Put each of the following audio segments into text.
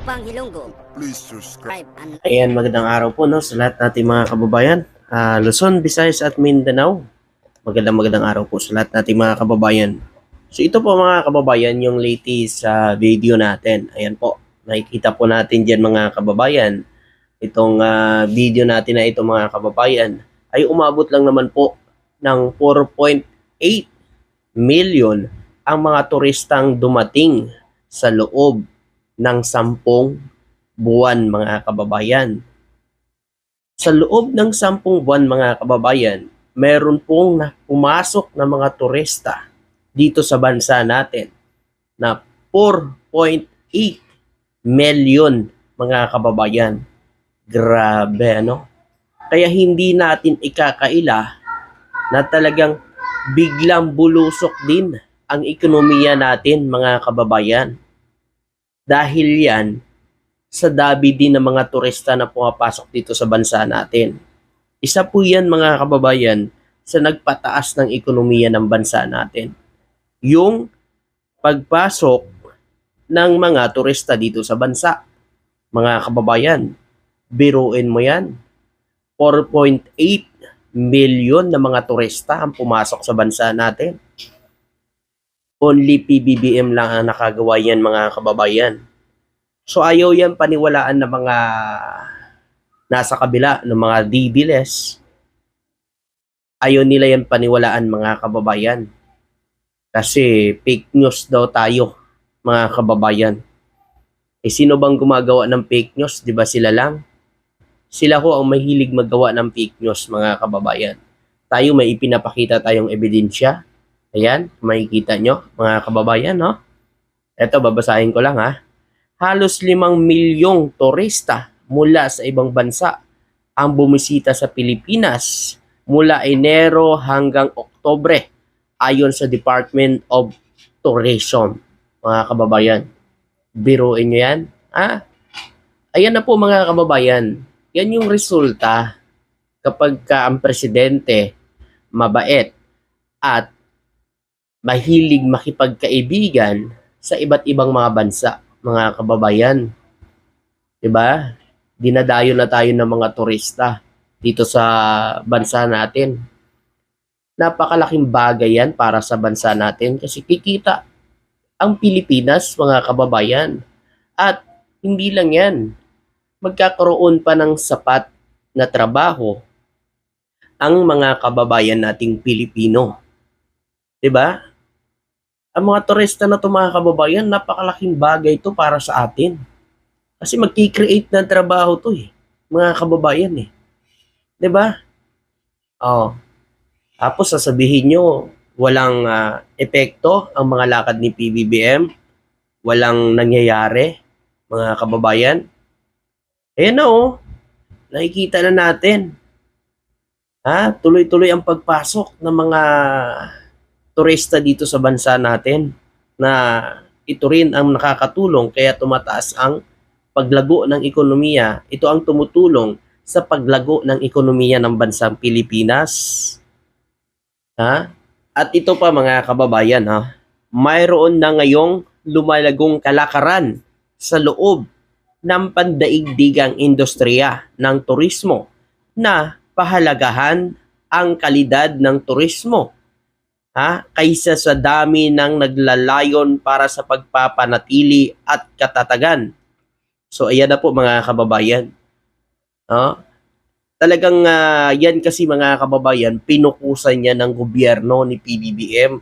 Upang Hilonggo. Please subscribe. Ayan, magandang araw po no, sa lahat nating mga kababayan. Luzon, Visayas at Mindanao. Magandang araw po sa lahat nating mga kababayan. So ito po mga kababayan yung latest sa video natin. Ayan po, nakikita po natin dyan mga kababayan. Itong video natin na ito mga kababayan ay umabot lang naman po ng 4.8 million ang mga turistang dumating sa loob ng 10 buwan mga kababayan. Sa loob ng 10 buwan mga kababayan, meron pong pumasok na mga turista dito sa bansa natin na 4.8 million mga kababayan. Grabe ano? Kaya hindi natin ikakaila na talagang biglang bulusok din ang ekonomiya natin mga kababayan. Dahil yan sa dabi din ng mga turista na pumapasok dito sa bansa natin. Isa po yan mga kababayan sa nagpataas ng ekonomiya ng bansa natin. Yung pagpasok ng mga turista dito sa bansa. Mga kababayan, biruin mo yan. 4.8 million na mga turista ang pumasok sa bansa natin. Only PBBM lang ang nakagawa yan mga kababayan. So ayaw yan paniwalaan ng mga nasa kabila ng mga DDLS. Ayaw nila yan paniwalaan mga kababayan. Kasi fake news daw tayo mga kababayan. Eh sino bang gumagawa ng fake news? Di ba sila lang? Sila ho ang mahilig magawa ng fake news mga kababayan. Tayo may ipinapakita tayong ebidensya. Ayan, makikita nyo mga kababayan, no? Ito, babasahin ko lang ha. Halos 5 milyong turista mula sa ibang bansa ang bumisita sa Pilipinas mula Enero hanggang Oktubre ayon sa Department of Tourism. Mga kababayan, biruin nyo yan. Ha? Ayan na po mga kababayan. Yan yung resulta kapag ang presidente mabait at mahilig makipagkaibigan sa iba't ibang mga bansa, mga kababayan. Diba? Dinadayo na tayo ng mga turista dito sa bansa natin. Napakalaking bagay yan para sa bansa natin kasi kikita ang Pilipinas, mga kababayan. At hindi lang yan. Magkakaroon pa ng sapat na trabaho ang mga kababayan nating Pilipino. Diba? Ang mga turista na ito mga kababayan, napakalaking bagay ito para sa atin. Kasi magki-create ng trabaho to mga kababayan eh. 'Di ba? Oh. Tapos sasabihin nyo, walang epekto ang mga lakad ni PBBM, walang nangyayari, mga kababayan. Ayan na nakikita na natin. Tuloy-tuloy ang pagpasok ng mga turista dito sa bansa natin na ito rin ang nakakatulong kaya tumataas ang paglago ng ekonomiya. Ito ang tumutulong sa paglago ng ekonomiya ng bansang Pilipinas. At ito pa mga kababayan, mayroon na ngayong lumalagong kalakaran sa loob ng pandaigdigang industriya ng turismo na pahalagahan ang kalidad ng turismo kaysa sa dami ng naglalayon para sa pagpapanatili at katatagan. So ayan na po mga kababayan. Talagang yan kasi mga kababayan, pinukusan niya ng gobyerno ni PBBM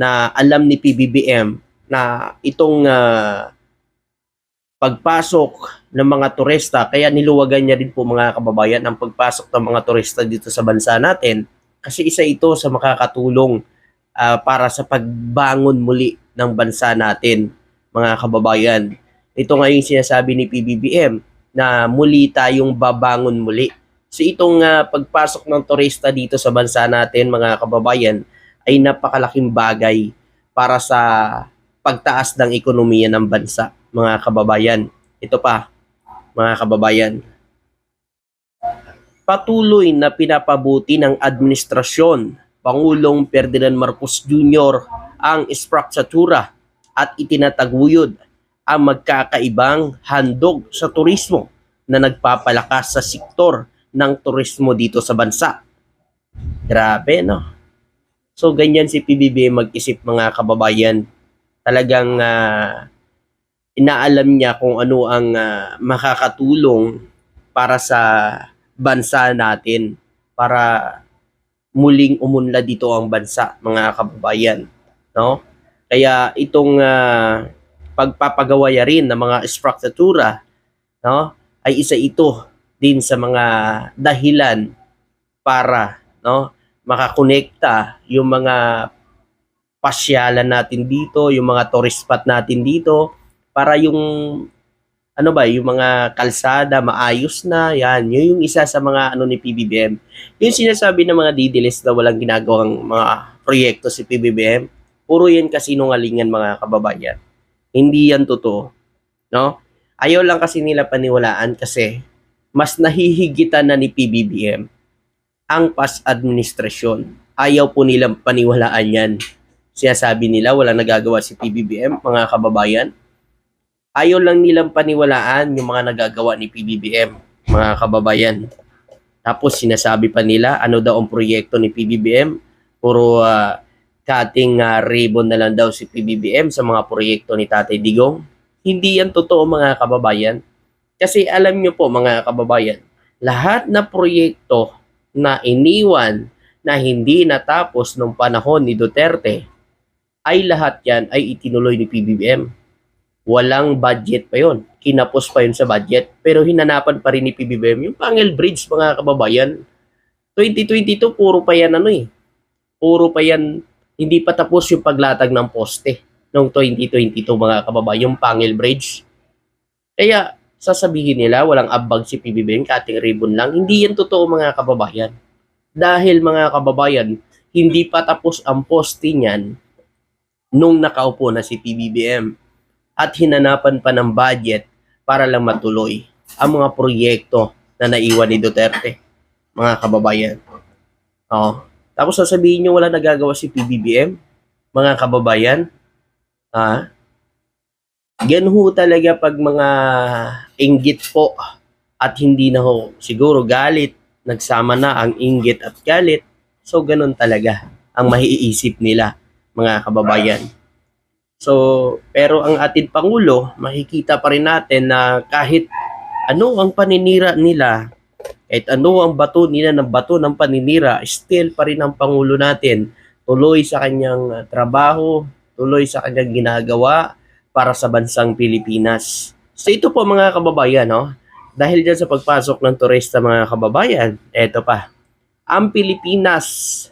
na alam ni PBBM na itong pagpasok ng mga turista, kaya niluwagan niya din po mga kababayan ang pagpasok ng mga turista dito sa bansa natin. Kasi isa ito sa makakatulong para sa pagbangon muli ng bansa natin, mga kababayan. Ito nga yung sinasabi ni PBBM na muli tayong babangon muli. So itong pagpasok ng turista dito sa bansa natin, mga kababayan, ay napakalaking bagay para sa pagtaas ng ekonomiya ng bansa, mga kababayan. Ito pa, mga kababayan. Patuloy na pinapabuti ng administrasyon Pangulong Ferdinand Marcos Jr. ang istruktura at itinataguyod ang magkakaibang handog sa turismo na nagpapalakas sa sektor ng turismo dito sa bansa. Grabe, no? So, ganyan si PBBM mag-isip, mga kababayan. Talagang inaalam niya kung ano ang makakatulong para sa bansa natin, para muling umunlad dito ang bansa, mga kababayan, no? Kaya itong pagpapagawaya rin ng mga struktura, no, ay isa ito din sa mga dahilan para, no, makakonekta yung mga pasyalan natin dito, yung mga tourist spot natin dito, para yung ano ba, yung mga kalsada maayos na, yan. Yun yung isa sa mga ano ni PBBM. Yung sinasabi ng mga didilis na walang ginagawang mga proyekto si PBBM, puro yan kasinungalingan, mga kababayan. Hindi yan totoo, no? Ayaw lang kasi nila paniwalaan kasi mas nahihigitan na ni PBBM ang past administrasyon. Ayaw po nilang paniwalaan yan. Sinasabi nila walang nagagawa si PBBM, mga kababayan. Ayaw lang nilang paniwalaan yung mga nagagawa ni PBBM, mga kababayan. Tapos sinasabi pa nila ano daw ang proyekto ni PBBM. Puro cutting ribbon na lang daw si PBBM sa mga proyekto ni Tatay Digong. Hindi yan totoo, mga kababayan. Kasi alam nyo po, mga kababayan, lahat na proyekto na iniwan na hindi natapos nung panahon ni Duterte, ay lahat yan ay itinuloy ni PBBM. Walang budget pa yon, kinapos pa yun sa budget, pero hinanapan pa rin ni PBBM yung Pangil Bridge, mga kababayan. 2022 puro pa yan puro pa yan, hindi pa tapos yung paglatag ng poste noong 2022, mga kababayan, yung Pangil Bridge. Kaya sasabihin nila walang ambag si PBBM, cutting ribbon lang. Hindi yan totoo, mga kababayan. Dahil, mga kababayan, hindi pa tapos ang poste niyan nung nakaupo na si PBBM. At hinanapan pa ng budget para lang matuloy ang mga proyekto na naiwan ni Duterte, mga kababayan. Tapos sasabihin nyo wala nagagawa si PBBM, mga kababayan. Yan ho talaga pag mga inggit po at hindi na ho siguro galit, nagsama na ang inggit at galit. So ganun talaga ang maiisip nila, mga kababayan. So, pero ang ating Pangulo, makikita pa rin natin na kahit ano ang paninira nila, kahit ano ang bato nila ng bato ng paninira, still pa rin ang Pangulo natin tuloy sa kanyang trabaho, tuloy sa kanyang ginagawa para sa bansang Pilipinas. So ito po, mga kababayan, no? Dahil dyan sa pagpasok ng turista, mga kababayan, eto pa, ang Pilipinas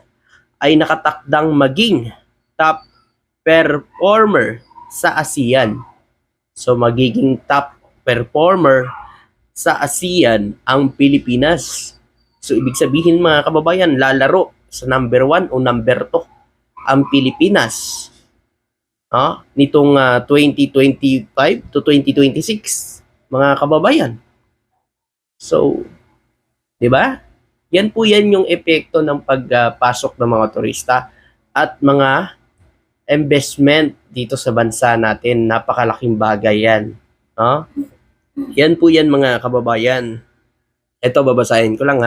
ay nakatakdang maging top performer sa ASEAN. So magiging top performer sa ASEAN ang Pilipinas. So ibig sabihin, mga kababayan, lalaro sa number 1 o number 2 ang Pilipinas nitong 2025 to 2026, mga kababayan. So, 'di ba? Yan po yan yung epekto ng pagpasok ng mga turista at mga investment dito sa bansa natin. Napakalaking bagay yan. Yan po yan, mga kababayan. Ito, babasahin ko lang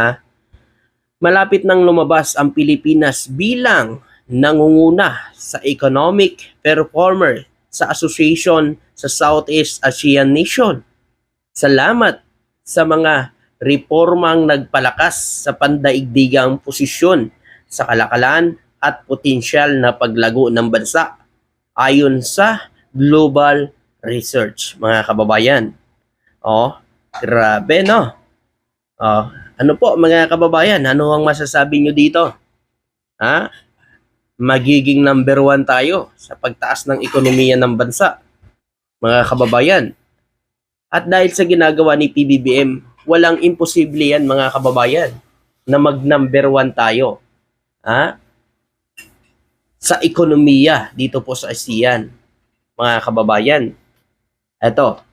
Malapit nang lumabas ang Pilipinas bilang nangunguna sa economic performer sa Association sa Southeast Asian Nation. Salamat sa mga reformang nagpalakas sa pandaigdigang posisyon sa kalakalan at potensyal na paglago ng bansa ayon sa Global Research, mga kababayan. Grabe, no? Ano po, mga kababayan, ano ang masasabi nyo dito? Magiging number 1 tayo sa pagtaas ng ekonomiya ng bansa, mga kababayan. At dahil sa ginagawa ni PBBM, walang imposible yan, mga kababayan, na mag-number 1 tayo sa ekonomiya dito po sa ASEAN, mga kababayan. Ito,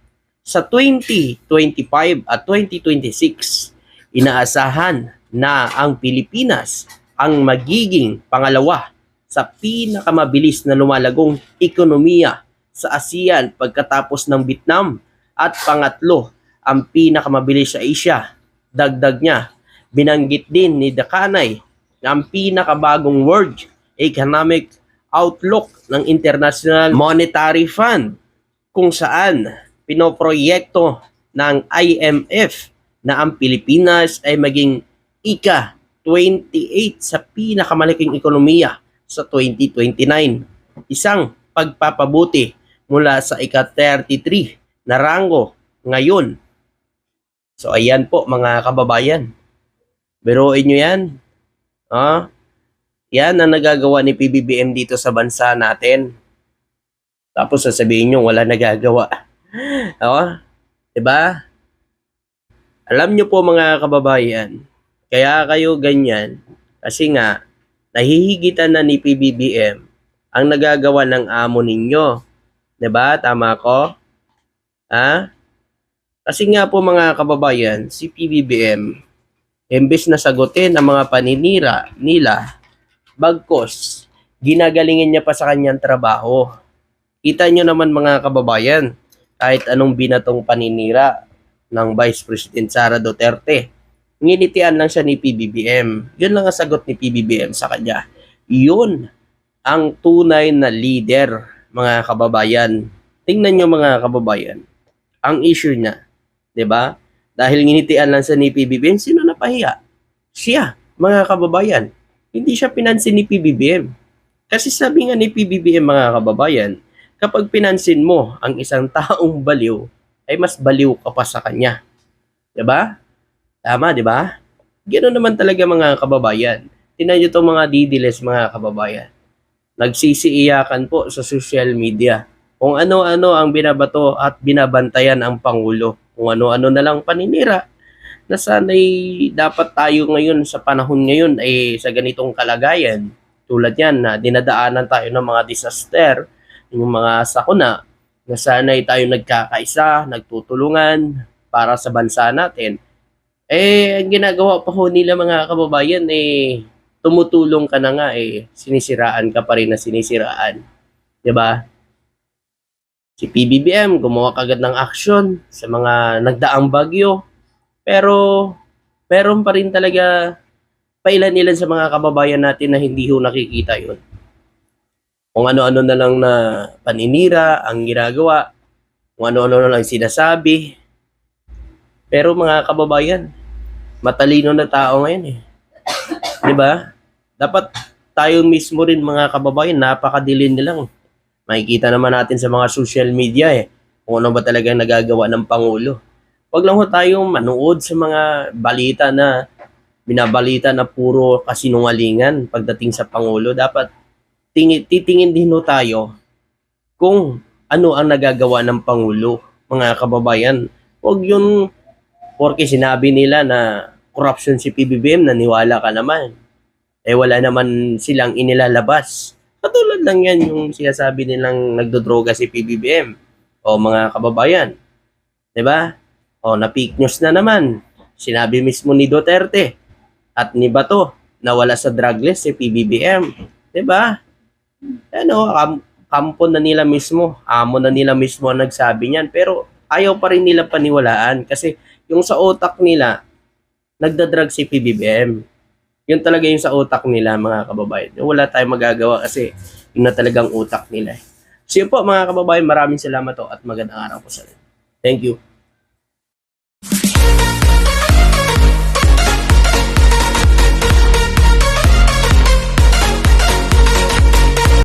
sa 2025 at 2026, inaasahan na ang Pilipinas ang magiging pangalawa sa pinakamabilis na lumalagong ekonomiya sa ASEAN pagkatapos ng Vietnam. At pangatlo, ang pinakamabilis sa Asia. Dagdag niya, binanggit din ni Dakanay na ang pinakabagong World Economic Outlook ng International Monetary Fund kung saan pinoproyekto ng IMF na ang Pilipinas ay maging ika-28 sa pinakamalaking ekonomiya sa 2029. Isang pagpapabuti mula sa ika-33 na rango ngayon. So ayan po mga kababayan. Biruin nyo yan. Yan ang nagagawa ni PBBM dito sa bansa natin. Tapos sasabihin nyo wala nagagawa. Diba? Alam nyo po mga kababayan, kaya kayo ganyan kasi nga nahihigitan na ni PBBM ang nagagawa ng amo ninyo. 'Di ba? Tama ko? Kasi nga po mga kababayan, si PBBM imbes na sagutin ang mga paninira nila, bagkos ginagalingan niya pa sa kanyang trabaho. Kita nyo naman mga kababayan, kahit anong binatong paninira ng Vice President Sara Duterte, nginitian lang siya ni PBBM. Yun lang ang sagot ni PBBM sa kanya. Yun ang tunay na leader, mga kababayan. Tingnan nyo mga kababayan, ang issue niya, 'di ba? Dahil nginitian lang siya ni PBBM, sino napahiya? Siya, mga kababayan. Hindi siya pinansin ni PBBM. Kasi sabi nga ni PBBM mga kababayan, kapag pinansin mo ang isang taong baliw, ay mas baliw ka pa sa kanya. 'Di ba? Tama, 'di ba? Ganoon naman talaga mga kababayan. Tingnan niyo 'tong mga didiles mga kababayan. Nagsisiiyakan po sa social media. Kung ano-ano ang binabato at binabantayan ang Pangulo. Kung ano-ano na lang paninira. Na sana'y dapat tayo ngayon sa panahon ngayon ay sa ganitong kalagayan. Tulad yan na dinadaanan tayo ng mga disaster, yung mga sakuna, na sana'y tayo nagkakaisa, nagtutulungan para sa bansa natin. Ang ginagawa pa ho nila mga kababayan, tumutulong ka na nga, sinisiraan ka pa rin na sinisiraan. 'Di ba? Si PBBM gumawa kagad ng aksyon sa mga nagdaang bagyo. Pero meron pa rin talaga pailan-ilan sa mga kababayan natin na hindi ho nakikita yun. Kung ano-ano na lang na paninira ang ginagawa, kung ano-ano na lang sinasabi. Pero mga kababayan, matalino na tao ngayon 'Di ba? Dapat tayo mismo rin mga kababayan, napakadilin nilang. Makikita naman natin sa mga social media kung ano ba talaga nagagawa ng Pangulo. Wag lang ho tayong manood sa mga balita na binabalita na puro kasinungalingan pagdating sa Pangulo. Dapat titingin din ho tayo kung ano ang nagagawa ng Pangulo, mga kababayan. Huwag yun porque sinabi nila na corruption si PBBM, naniwala ka naman. Wala naman silang inilalabas. Katulad lang yan yung sinasabi nilang nagdodroga si PBBM. O mga kababayan. 'Di ba? O na-fake news na naman. Sinabi mismo ni Duterte at ni Bato na wala sa drug list si PBBM. 'Di ba? Kampo na nila mismo, amo na nila mismo ang nagsabi niyan, pero ayaw pa rin nila paniwalaan kasi yung sa utak nila nagda-drug si PBBM. Yun talaga yung sa utak nila mga kababayan. Wala tayong magagawa kasi yun na talagang utak nila. So yun po mga kababayan, maraming salamat at magandang araw po sa inyo. Thank you.